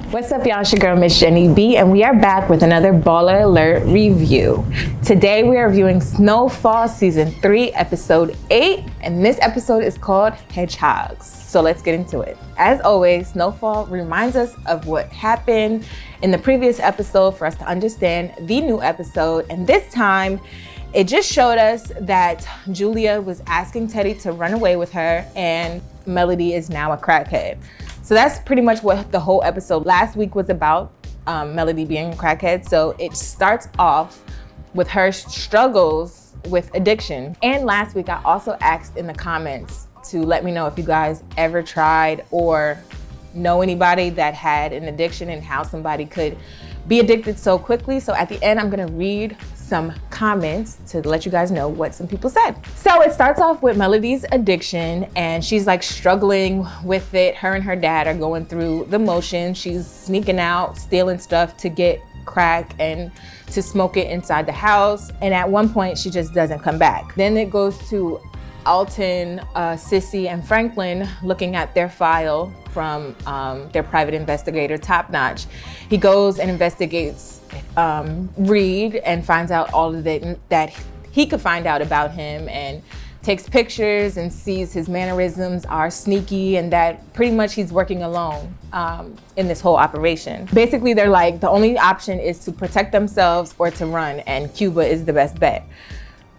What's up, y'all? It's your girl, Miss Jenny B, and we are back with another Baller Alert review. Today we are reviewing Snowfall Season 3, Episode 8, and this episode is called Hedgehogs. So let's get into it. As always, Snowfall reminds us of what happened in the previous episode for us to understand the new episode, and this time it just showed us that Julia was asking Teddy to run away with her, and Melody is now a crackhead. So that's pretty much what the whole episode last week was about, Melody being a crackhead. So it starts off with her struggles with addiction. And last week I also asked in the comments to let me know if you guys ever tried or know anybody that had an addiction and how somebody could be addicted so quickly. So at the end, I'm gonna read some comments to let you guys know what some people said. So it starts off with Melody's addiction, and she's like struggling with it. Her and her dad are going through the motions. She's sneaking out, stealing stuff to get crack and to smoke it inside the house. And at one point, she just doesn't come back. Then it goes to Alton, Sissy, and Franklin looking at their file from their private investigator, Top Notch. He goes and investigates Reed and finds out all of it that he could find out about him, and takes pictures and sees his mannerisms are sneaky and that pretty much he's working alone in this whole operation. Basically, they're like, the only option is to protect themselves or to run, and Cuba is the best bet.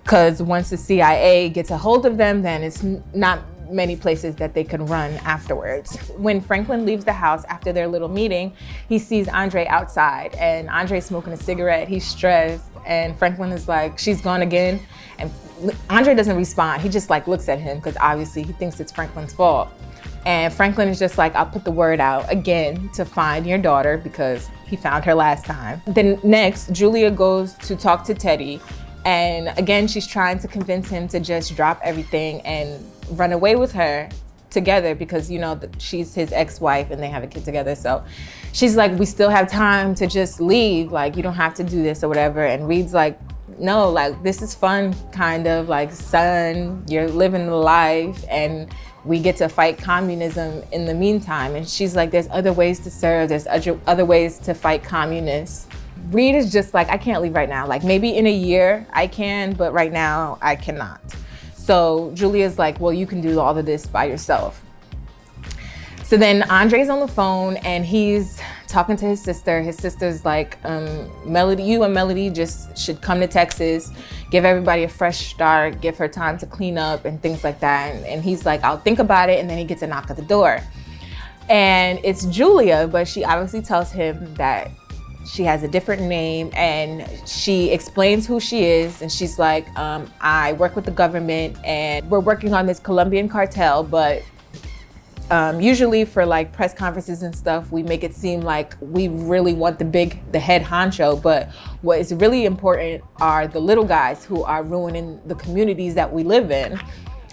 Because once the CIA gets a hold of them, then it's not many places that they can run afterwards. When Franklin leaves the house after their little meeting, he sees Andre outside, and Andre's smoking a cigarette. He's stressed, and Franklin is like, she's gone again. And Andre doesn't respond. He just like looks at him because obviously he thinks it's Franklin's fault. And Franklin is just like, I'll put the word out again to find your daughter because he found her last time. Then next, Julia goes to talk to Teddy. And again, she's trying to convince him to just drop everything and run away with her together because, you know, she's his ex-wife and they have a kid together. So she's like, we still have time to just leave. Like, you don't have to do this or whatever. And Reed's like, no, like, this is fun, kind of like, son, you're living the life and we get to fight communism in the meantime. And she's like, there's other ways to serve. There's other ways to fight communists. Reed is just like, I can't leave right now. Like, maybe in a year I can, but right now I cannot. So Julia's like, well, you can do all of this by yourself. So then Andre's on the phone and he's talking to his sister. His sister's like, Melody, you and Melody just should come to Texas, give everybody a fresh start, give her time to clean up and things like that. And he's like, I'll think about it. And then he gets a knock at the door. And it's Julia, but she obviously tells him that she has a different name, and she explains who she is. And she's like, I work with the government and we're working on this Colombian cartel, but usually for like press conferences and stuff, we make it seem like we really want the head honcho, but what is really important are the little guys who are ruining the communities that we live in.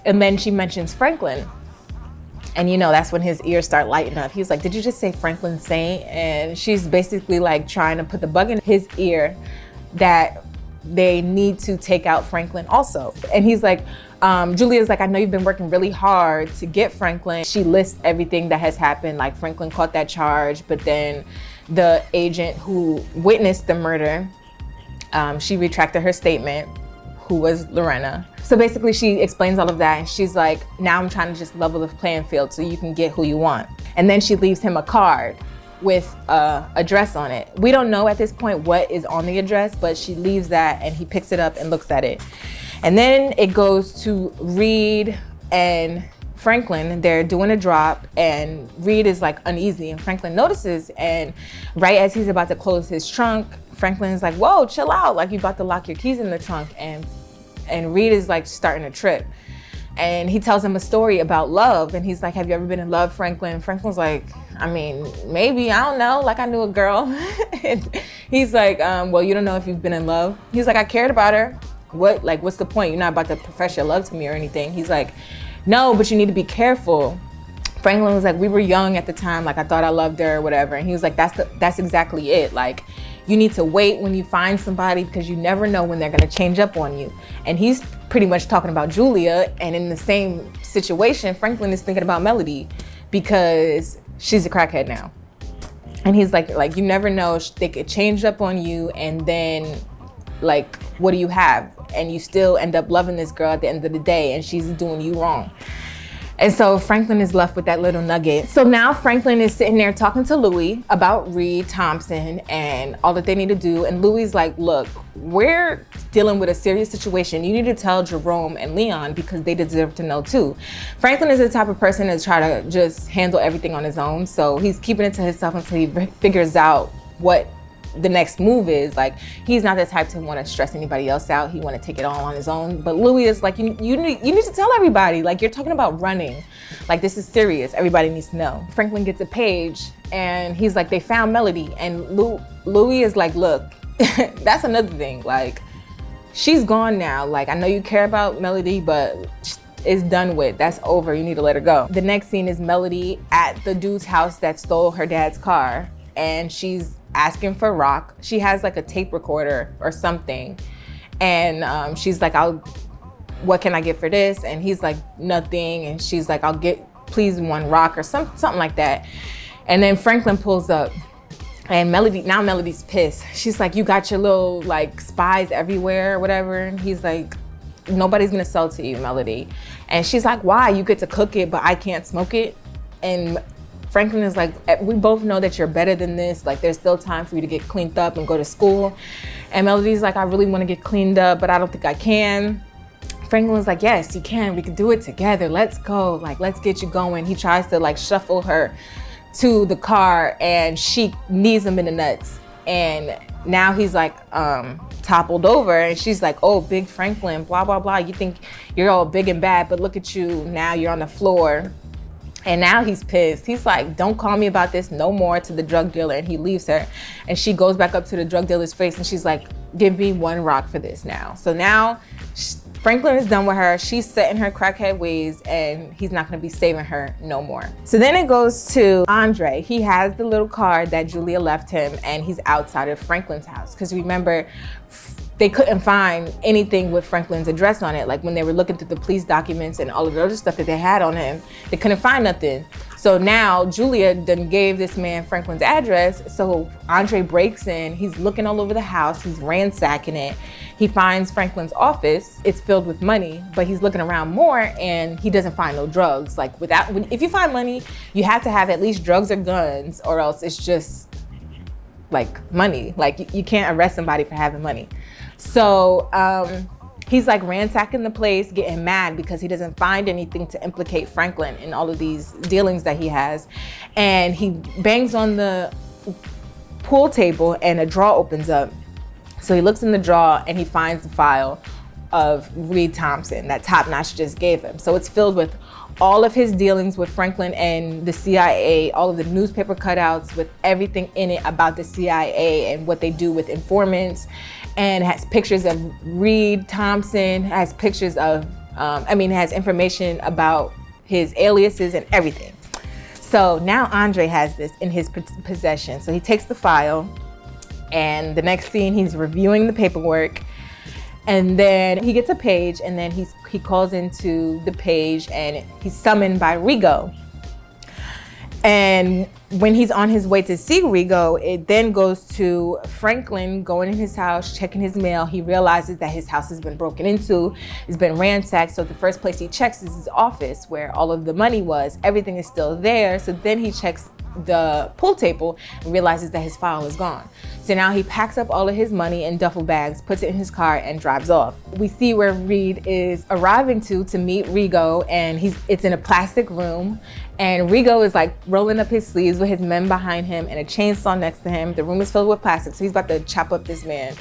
And then she mentions Franklin. And you know, that's when his ears start lighting up. He's like, did you just say Franklin Saint? And she's basically like trying to put the bug in his ear that they need to take out Franklin also. And he's like, Julia's like, I know you've been working really hard to get Franklin. She lists everything that has happened. Like, Franklin caught that charge, but then the agent who witnessed the murder, she retracted her statement, who was Lorena. So basically she explains all of that, and she's like, now I'm trying to just level the playing field so you can get who you want. And then she leaves him a card with a address on it. We don't know at this point what is on the address, but she leaves that and he picks it up and looks at it. And then it goes to Reed and Franklin. They're doing a drop and Reed is like uneasy, and Franklin notices, and right as he's about to close his trunk, Franklin's like, whoa, chill out, like you about to lock your keys in the trunk. And Reed is like starting to trip. And he tells him a story about love. And he's like, have you ever been in love, Franklin? Franklin's like, I mean, maybe, I don't know. Like, I knew a girl. And he's like, well, you don't know if you've been in love. He's like, I cared about her. What's the point? You're not about to profess your love to me or anything. He's like, no, but you need to be careful. Franklin was like, we were young at the time. Like, I thought I loved her or whatever. And he was like, that's exactly it. Like, you need to wait when you find somebody because you never know when they're gonna change up on you. And he's pretty much talking about Julia, and in the same situation, Franklin is thinking about Melody because she's a crackhead now. And he's like, you never know, they could change up on you, and then like, what do you have? And you still end up loving this girl at the end of the day, and she's doing you wrong. And so Franklin is left with that little nugget. So now Franklin is sitting there talking to Louis about Reed Thompson and all that they need to do. And Louis like, look, we're dealing with a serious situation. You need to tell Jerome and Leon because they deserve to know too. Franklin is the type of person to try to just handle everything on his own. So he's keeping it to himself until he figures out what the next move is. Like, he's not the type to want to stress anybody else out. He want to take it all on his own. But Louis is like, you need to tell everybody. Like, you're talking about running. Like, this is serious. Everybody needs to know. Franklin gets a page and he's like, they found Melody. And Louis is like, look, that's another thing. Like, she's gone now. Like, I know you care about Melody, but it's done with. That's over. You need to let her go. The next scene is Melody at the dude's house that stole her dad's car. And she's asking for rock. She has like a tape recorder or something. And she's like, what can I get for this? And he's like, nothing. And she's like, I'll get, please, one rock or something like that. And then Franklin pulls up and Melody's pissed. She's like, you got your little like spies everywhere or whatever. And he's like, nobody's gonna sell to you, Melody. And she's like, why? You get to cook it, but I can't smoke it. And Franklin is like, we both know that you're better than this. Like, there's still time for you to get cleaned up and go to school. And Melody's like, I really want to get cleaned up, but I don't think I can. Franklin's like, yes, you can. We can do it together. Let's go. Like, let's get you going. He tries to like shuffle her to the car and she knees him in the nuts. And now he's like toppled over and she's like, oh, big Franklin, blah, blah, blah. You think you're all big and bad, but look at you. Now you're on the floor. And now he's pissed. He's like, don't call me about this no more, to the drug dealer. And he leaves her. And she goes back up to the drug dealer's face and she's like, give me one rock for this now. So now Franklin is done with her. She's set in her crackhead ways and he's not gonna be saving her no more. So then it goes to Andre. He has the little card that Julia left him and he's outside of Franklin's house. Because remember, they couldn't find anything with Franklin's address on it. Like when they were looking through the police documents and all of the other stuff that they had on him, they couldn't find nothing. So now Julia then gave this man Franklin's address. So Andre breaks in, he's looking all over the house, he's ransacking it. He finds Franklin's office, it's filled with money, but he's looking around more and he doesn't find no drugs. Like if you find money, you have to have at least drugs or guns, or else it's just like money. Like you can't arrest somebody for having money. So he's like ransacking the place, getting mad because he doesn't find anything to implicate Franklin in all of these dealings that he has. And he bangs on the pool table and a drawer opens up. So he looks in the drawer and he finds the file of Reed Thompson that Top Notch just gave him. So it's filled with all of his dealings with Franklin and the CIA, all of the newspaper cutouts with everything in it about the CIA and what they do with informants, and has pictures of Reed Thompson, has pictures of, has information about his aliases and everything. So now Andre has this in his possession. So he takes the file and the next scene, he's reviewing the paperwork. And then he gets a page and then he calls into the page and he's summoned by Rigo. And when he's on his way to see Rigo, it then goes to Franklin going in his house, checking his mail. He realizes that his house has been broken into, it's been ransacked. So the first place he checks is his office where all of the money was. Everything is still there. So then he checks the pool table and realizes that his file is gone. So now he packs up all of his money in duffel bags, puts it in his car and drives off. We see where Reed is arriving to meet Rigo, and it's in a plastic room, and Rigo is like rolling up his sleeves with his men behind him and a chainsaw next to him. The room is filled with plastic, so he's about to chop up this man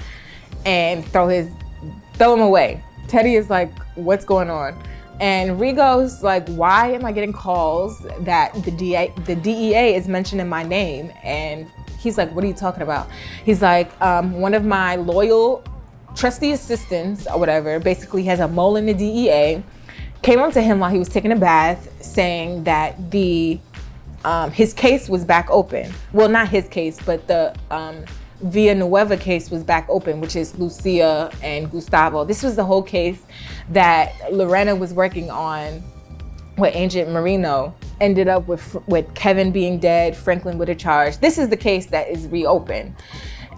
and throw him away. Teddy is like, what's going on? And Rigo's like, why am I getting calls that the DEA is mentioning my name? And he's like, what are you talking about? He's like, one of my loyal trusty assistants or whatever, basically has a mole in the DEA, came up to him while he was taking a bath saying that his case was back open. Well, not his case, but the Villanueva case was back open, which is Lucia and Gustavo. This was the whole case that Lorena was working on with Agent Marino ended up with Kevin being dead, Franklin with a charge. This is the case that is reopened.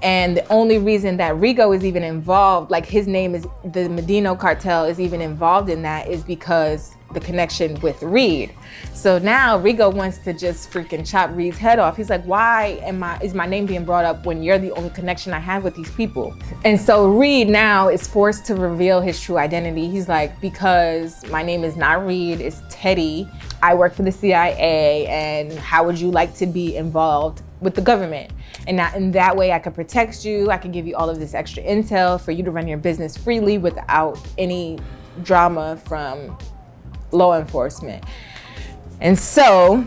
And the only reason that Rigo is even involved, like his name is, the Medino cartel is even involved in that, is because the connection with Reed. So now Rigo wants to just freaking chop Reed's head off. He's like, why is my name being brought up when you're the only connection I have with these people? And so Reed now is forced to reveal his true identity. He's like, because my name is not Reed, it's Teddy. I work for the CIA, and how would you like to be involved with the government? And in that way I could protect you. I can give you all of this extra intel for you to run your business freely without any drama from law enforcement. And so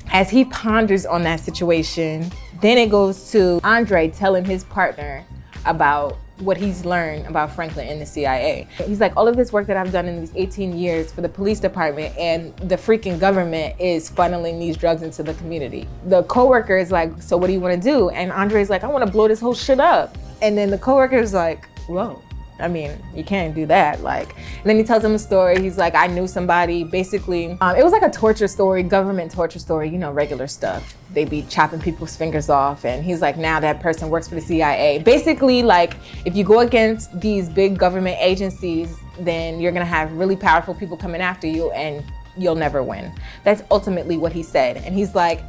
as he ponders on that situation, then it goes to Andre telling his partner about what he's learned about Franklin in the CIA. He's like, all of this work that I've done in these 18 years for the police department, and the freaking government is funneling these drugs into the community. The coworker is like, so what do you want to do? And Andre's like, I want to blow this whole shit up. And then the coworker is like, whoa. I mean, you can't do that. Like, and then he tells him a story. He's like, I knew somebody, basically, it was like a torture story, government torture story, you know, regular stuff. They be chopping people's fingers off. And he's like, now that person works for the CIA. Basically, like, if you go against these big government agencies, then you're gonna have really powerful people coming after you and you'll never win. That's ultimately what he said. And he's like,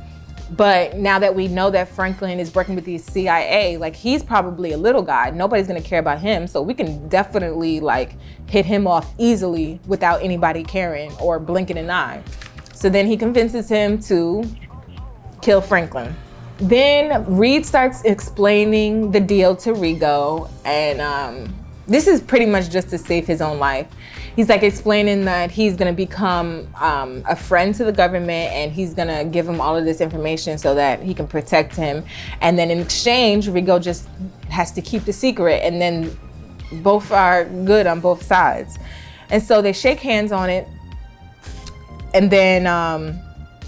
but now that we know that Franklin is working with the CIA, like, he's probably a little guy. Nobody's gonna care about him. So we can definitely like hit him off easily without anybody caring or blinking an eye. So then he convinces him to kill Franklin. Then Reed starts explaining the deal to Rigo, and this is pretty much just to save his own life. He's like explaining that he's gonna become a friend to the government, and he's gonna give him all of this information so that he can protect him. And then in exchange, Rigo just has to keep the secret, and then both are good on both sides. And so they shake hands on it, and then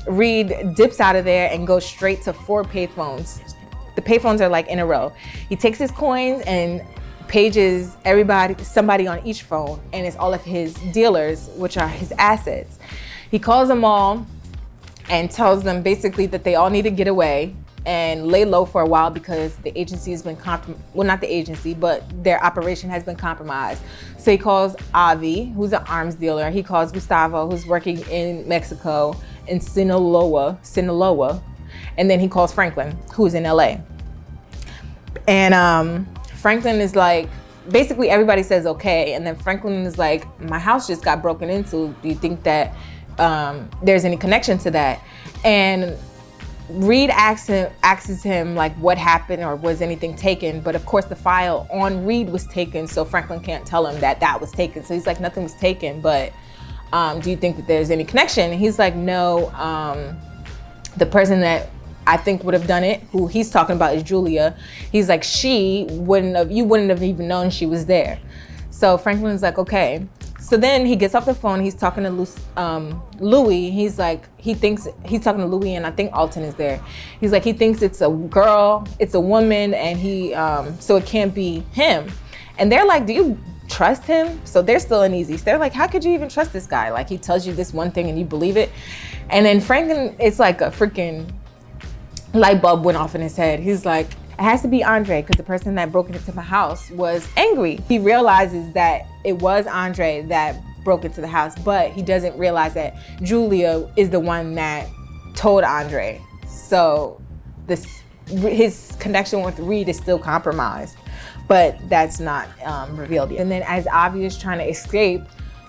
Reed dips out of there and goes straight to 4 payphones. The payphones are like in a row. He takes his coins and pages somebody on each phone, and it's all of his dealers, which are his assets. He calls them all and tells them basically that they all need to get away and lay low for a while because the agency has been well, not the agency, but their operation has been compromised. So he calls Avi, who's an arms dealer. He calls Gustavo, who's working in Mexico, in Sinaloa, and then he calls Franklin, who's in LA. And Franklin is like, basically everybody says okay, and then Franklin is like, my house just got broken into. Do you think that there's any connection to that? And Reed asks him like what happened or was anything taken, but of course the file on Reed was taken, so Franklin can't tell him that was taken. So he's like, nothing was taken, but do you think that there's any connection? And he's like, no, the person that I think would have done it, who he's talking about, is Julia. He's like, you wouldn't have even known she was there. So Franklin's like, okay. So then he gets off the phone, he's talking to Louis. He's like, he's talking to Louis, and I think Alton is there. He's like, he thinks it's a girl, it's a woman, and so it can't be him. And they're like, do you trust him? So they're still uneasy. So they're like, how could you even trust this guy? Like, he tells you this one thing and you believe it. And then Franklin, it's like a freaking light bulb went off in his head. He's like, it has to be Andre, because the person that broke into my house was angry. He realizes that it was Andre that broke into the house, but he doesn't realize that Julia is the one that told Andre. So his connection with Reed is still compromised, but that's not revealed yet. And then as Avi is trying to escape,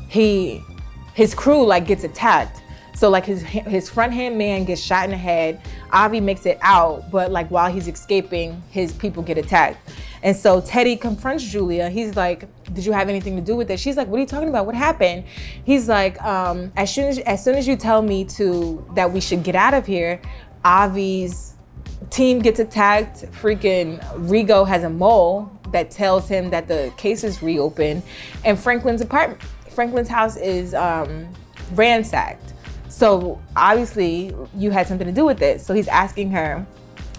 his crew like gets attacked. So like his front hand man gets shot in the head. Avi makes it out, but like while he's escaping, his people get attacked. And so Teddy confronts Julia. He's like, did you have anything to do with it? She's like, what are you talking about? What happened? He's like, as soon as you tell me that we should get out of here, Avi's team gets attacked. Freaking Rigo has a mole that tells him that the case is reopened, and Franklin's house is ransacked. So obviously you had something to do with it. So he's asking her,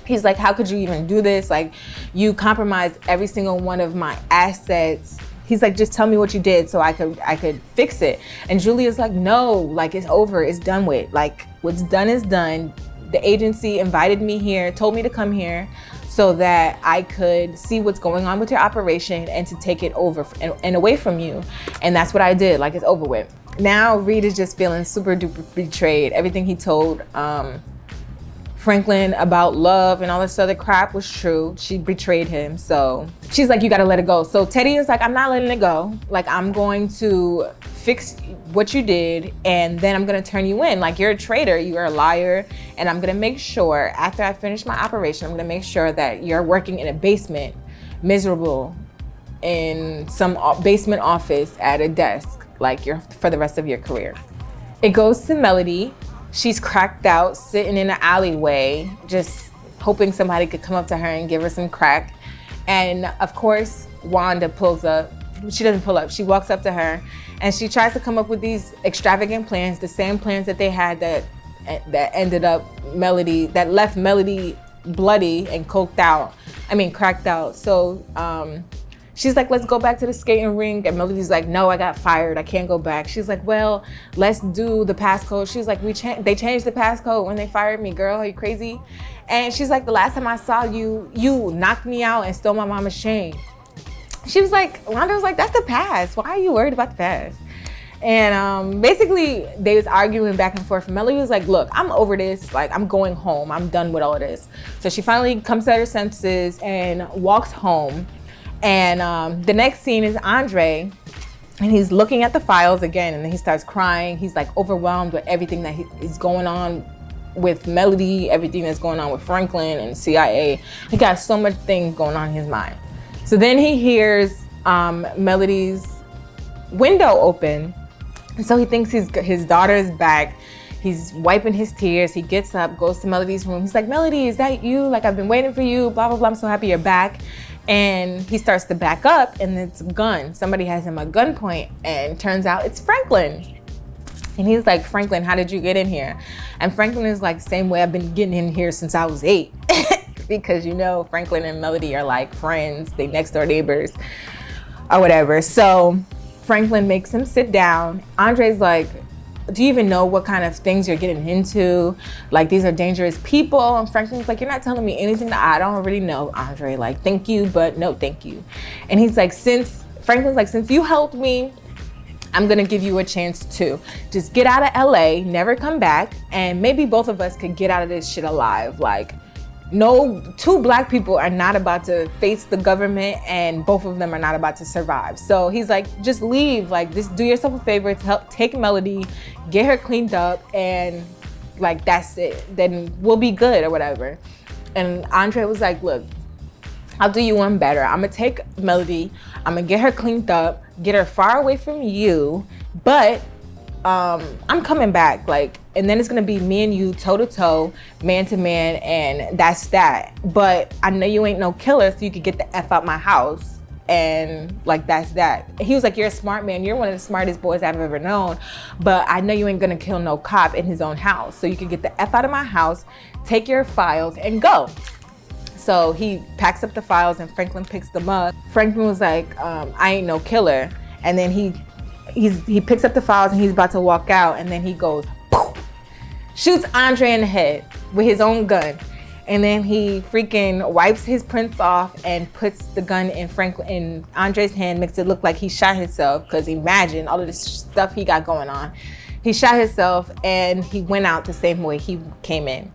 he's like, how could you even do this? Like, you compromised every single one of my assets he's like, just tell me what you did so I could fix it. And Julia's like, no, like it's over, it's done with. Like what's done is done. The agency invited me here, told me to come here so that I could see what's going on with your operation and to take it over and away from you. And that's what I did. Like it's over with. Now Reed is just feeling super duper betrayed. Everything he told Franklin about love and all this other crap was true. She betrayed him. So she's like, you gotta let it go. So Teddy is like, I'm not letting it go. Like I'm going to fix what you did and then I'm gonna turn you in. Like you're a traitor, you're a liar. And I'm gonna make sure after I finish my operation, I'm gonna make sure that you're working in a basement, miserable in some basement office at a desk, like you're for the rest of your career. It goes to Melody. She's cracked out, sitting in an alleyway, just hoping somebody could come up to her and give her some crack. And of course, Wanda pulls up. She doesn't pull up, she walks up to her and she tries to come up with these extravagant plans, the same plans that they had that ended up that left Melody bloody and cracked out. So she's like, let's go back to the skating rink. And Melody's like, no, I got fired. I can't go back. She's like, well, let's do the passcode. She's like, they changed the passcode when they fired me, girl. Are you crazy? And she's like, the last time I saw you, you knocked me out and stole my mama's chain. She was like, Wanda was like, that's the past. Why are you worried about the past? And basically they was arguing back and forth. Melody was like, look, I'm over this. Like, I'm going home. I'm done with all of this. So she finally comes to her senses and walks home. And the next scene is Andre, and he's looking at the files again, and then he starts crying. He's like overwhelmed with everything that is going on with Melody, everything that's going on with Franklin and CIA. He got so much things going on in his mind. So then he hears Melody's window open, and so he thinks his daughter is back. He's wiping his tears. He gets up, goes to Melody's room. He's like, Melody, is that you? Like, I've been waiting for you, blah, blah, blah. I'm so happy you're back. And he starts to back up and it's a gun. Somebody has him at gunpoint and turns out it's Franklin. And he's like, Franklin, how did you get in here? And Franklin is like, same way I've been getting in here since I was 8. Because you know, Franklin and Melody are like friends, they next door neighbors or whatever. So Franklin makes him sit down. Andre's like, do you even know what kind of things you're getting into? Like, these are dangerous people. And Franklin's like, you're not telling me anything that I don't already know, Andre. Like, thank you, but no thank you. And he's like, Franklin's like, since you helped me, I'm gonna give you a chance to just get out of LA, never come back, and maybe both of us could get out of this shit alive. Like, no, 2 black people are not about to face the government, and both of them are not about to survive. So he's like, just leave, like, just do yourself a favor, take Melody, get her cleaned up, and like, that's it. Then we'll be good or whatever. And Andre was like, look, I'll do you one better. I'm gonna take Melody, I'm gonna get her cleaned up, get her far away from you, but I'm coming back, like, and then it's gonna be me and you toe to toe, man to man, and that's that. But I know you ain't no killer, so you could get the F out my house, and like, that's that. He was like, you're a smart man, you're one of the smartest boys I've ever known, but I know you ain't gonna kill no cop in his own house, so you could get the F out of my house, take your files, and go. So he packs up the files and Franklin picks them up. Franklin was like, I ain't no killer. And then he picks up the files and he's about to walk out, and then he goes, poof, shoots Andre in the head with his own gun. And then he freaking wipes his prints off and puts the gun in Andre's hand, makes it look like he shot himself, because imagine all of this stuff he got going on. He shot himself and he went out the same way he came in.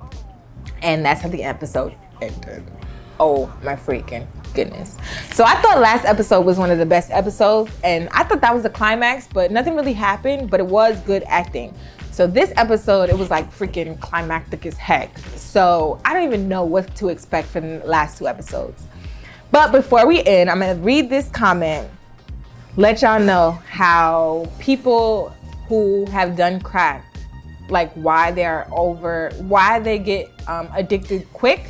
And that's how the episode ended. Oh my freaking goodness. So I thought last episode was one of the best episodes, and I thought that was the climax, but nothing really happened, but it was good acting. So this episode, it was like freaking climactic as heck. So I don't even know what to expect from the last 2 episodes. But before we end, I'm gonna read this comment, let y'all know how people who have done crack, like why they get addicted quick.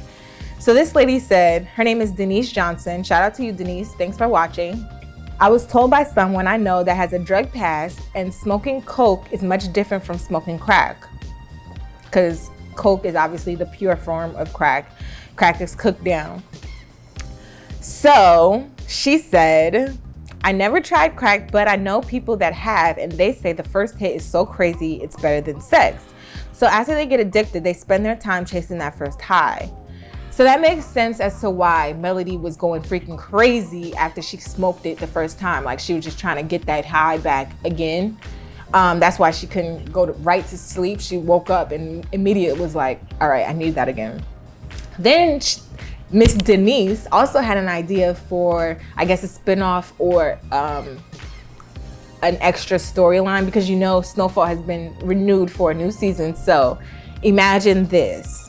So this lady said, her name is Denise Johnson. Shout out to you, Denise. Thanks for watching. I was told by someone I know that has a drug past, and smoking coke is much different from smoking crack, because coke is obviously the pure form of crack. Crack is cooked down. So she said, I never tried crack, but I know people that have, and they say the first hit is so crazy, it's better than sex. So after they get addicted, they spend their time chasing that first high. So that makes sense as to why Melody was going freaking crazy after she smoked it the first time. Like, she was just trying to get that high back again. That's why she couldn't go right to sleep. She woke up and immediately was like, all right, I need that again. Then Miss Denise also had an idea for, I guess, a spinoff or an extra storyline, because you know Snowfall has been renewed for a new season. So imagine this.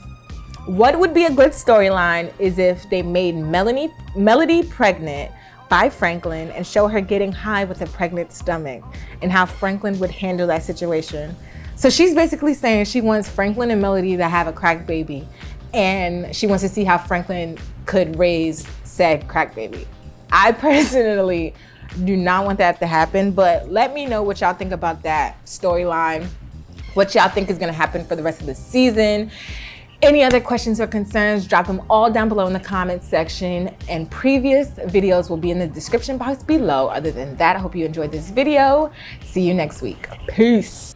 What would be a good storyline is if they made Melody pregnant by Franklin and show her getting high with a pregnant stomach, and how Franklin would handle that situation. So she's basically saying she wants Franklin and Melody to have a crack baby, and she wants to see how Franklin could raise said crack baby. I personally do not want that to happen, but let me know what y'all think about that storyline, what y'all think is gonna happen for the rest of the season. Any other questions or concerns, drop them all down below in the comments section, and previous videos will be in the description box below. Other than that, I hope you enjoyed this video. See you next week. Peace.